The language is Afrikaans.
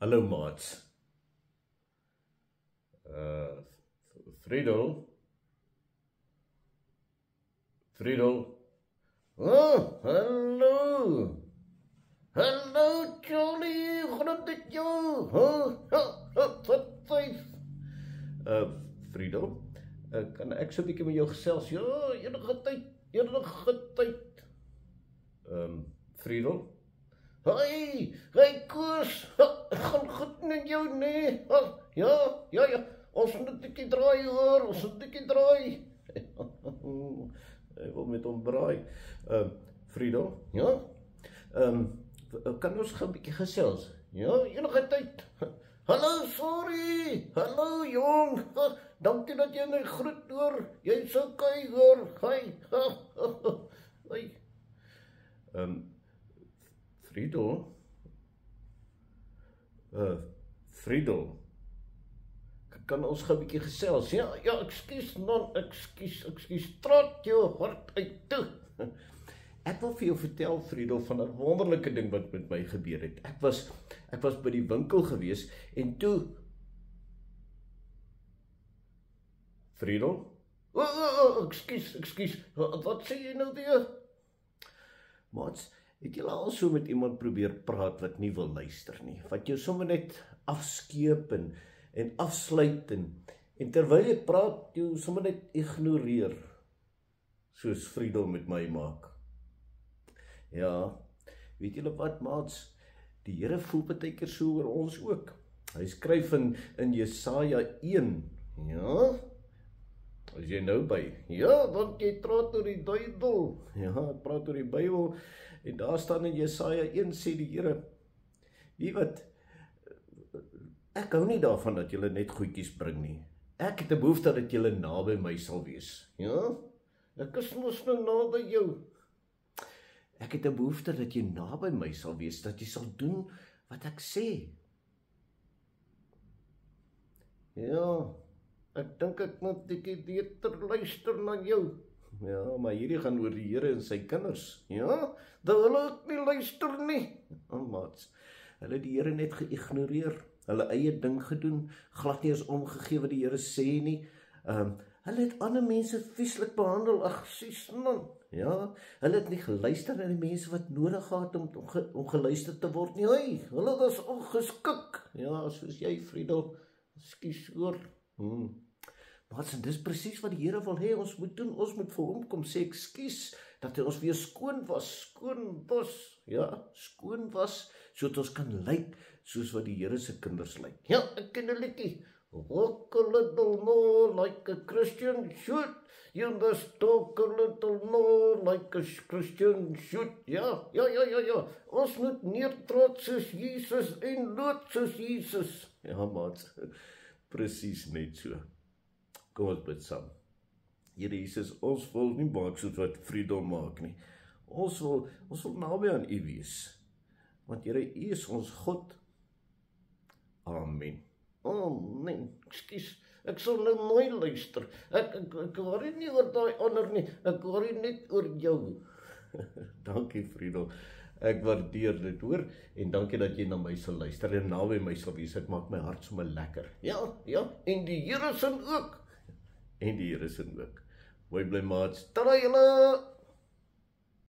Hallo maats. Friedel. Oh, hallo. Hallo Charlie, groet dit jou. Wat vijf. Friedel, kan ek so 'n bietjie met jou gesels? Ja, enige tyd. Friedel. Hey Koos, gaan goed met jou, nee? Ja, ons moet 'n bietjie draai hoor, Ek wil met hom braai. Friedel, ja? Kan ons gou 'n bietjie gesels? Ja, enige tyd. Hallo, sorry. Hallo jong. Dankie dat jy my groet hoor. Jy's okay hoor. Hey. Friedel, kan ons gou 'n bietjie gesels? Ja, ekskuus, trot jou hart uit toe. Ek wil vir jou vertel, Friedel, van 'n wonderlike ding wat met my gebeur het. Ek was by die winkel gewees en toe Friedel? Ekskuus. Wat sê jy nou weer? Maats, het jy al so met iemand probeer praat wat nie wil luister nie? Wat jou sommer net afskeep en afsluit en terwyl jy praat, jou sommer net ignoreer, soos Friedel met my maak. Ja, weet julle wat, maats? Die Here voel partykeer so oor ons ook. Hy skryf in Jesaja 1, ja? As jy nou by, ja, want jy praat oor die Bybel. Ja, ek praat oor die Bybel, en daar staan in Jesaja 1, sê die Here, weet wat, ek hou nie daarvan dat julle net goedjies bring nie. Ek het 'n behoefte dat julle naby my sal wees. Ja? Ek is mos nou naby jou. Ek het 'n behoefte dat jy naby my sal wees, dat jy sal doen wat ek sê. Ja, ek dink ek moet bietjie beter luister na jou. Ja, maar hierdie gaan oor die Here en sy kinders. Ja, dat hulle ook nie luister nie. Maats, hulle het die Here net geïgnoreer, hulle eie ding gedoen, glad nie eens omgegee wat die Here sê nie. Hulle het ander mense vieslik behandel, ag sies man. Ja, hulle het nie geluister na die mense wat nodig gehad om geluister te word nie. Hey, hulle was ongeskik. Ja, soos jy, Friedel. Ekskuus hoor. Maar dis presies wat die Here wil hê ons moet doen. Ons moet vir hom kom sê ekskuus dat hy ons weer skoon was, ja, skoon was, sodat ons kan lyk soos wat die Here se kinders lyk. Ja, ek ken 'n liedjie. Walk a little more like a Christian should. You must talk a little more like a Christian should. Ja. Ons moet neertrot soos Jesus en lood soos Jesus. Ja, maat. Presies net so. Kom ons bid saam. Here Jesus, ons wil nie maak soos wat Friedel maak nie. Ons wil naby aan U wees. Want Here, U is ons God. Amen. Oh nee, ekskuus, ek sal nou mooi luister. Ek worry nie oor daai ander nie, ek worry net oor jou. Dankie Friedel, ek waardeer dit hoor, en dankie dat jy na my sal luister en naby my sal wees, dit maak my hart sommer lekker. Ja, en die Here sin ook. Mooi bly maats, taai julle!